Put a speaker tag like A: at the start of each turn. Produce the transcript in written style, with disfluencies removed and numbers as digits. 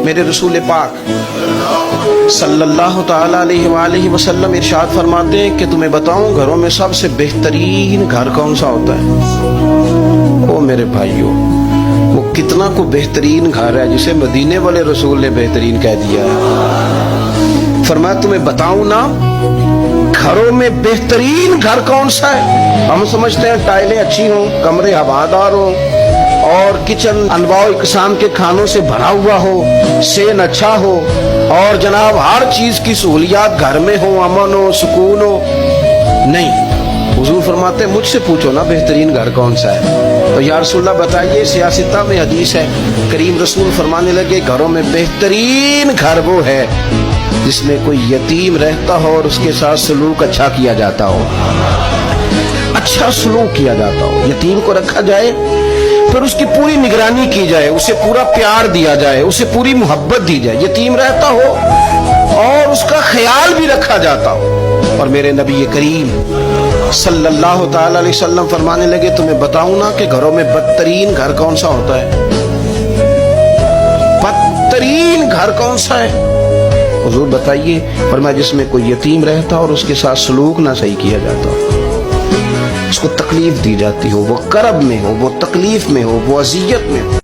A: میرے رسول پاک صلی اللہ تعالیٰ علیہ وآلہ وسلم ارشاد فرماتے ہیں کہ تمہیں بتاؤں گھروں میں سب سے بہترین گھر کون سا ہوتا ہے؟ او میرے بھائیوں، وہ کتنا کو بہترین گھر ہے جسے مدینے والے رسول نے بہترین کہہ دیا ہے۔ فرمایا تمہیں بتاؤں نا گھروں میں بہترین گھر کون سا ہے؟ ہم سمجھتے ہیں ٹائلیں اچھی ہوں، کمرے ہوادار ہوں اور کچن انواع و اقسام کے کھانوں سے بھرا ہوا ہو، سین اچھا ہو اور جناب ہر چیز کی سہولیات گھر میں ہو، امن ہو، سکون ہو۔ نہیں، حضور فرماتے ہیں مجھ سے پوچھو نا بہترین گھر کون سا ہے؟ تو یا رسول اللہ بتائیے، سیاستہ میں حدیث ہے، کریم رسول فرمانے لگے گھروں میں بہترین گھر وہ ہے جس میں کوئی یتیم رہتا ہو اور اس کے ساتھ سلوک اچھا کیا جاتا ہو، اچھا سلوک کیا جاتا ہو، یتیم کو رکھا جائے پھر اس کی پوری نگرانی کی جائے، اسے پورا پیار دیا جائے، اسے پوری محبت دی جائے، یتیم رہتا ہو اور اس کا خیال بھی رکھا جاتا ہو۔ اور میرے نبی کریم صلی اللہ تعالی علیہ وسلم فرمانے لگے تمہیں بتاؤں نا کہ گھروں میں بدترین گھر کون سا ہوتا ہے؟ بدترین گھر کون سا ہے؟ حضور بتائیے، فرمایا جس میں کوئی یتیم رہتا اور اس کے ساتھ سلوک نہ صحیح کیا جاتا ہو، اس کو تکلیف دی جاتی ہو، وہ کرب میں ہو، وہ تکلیف میں ہو، وہ اذیت میں ہو۔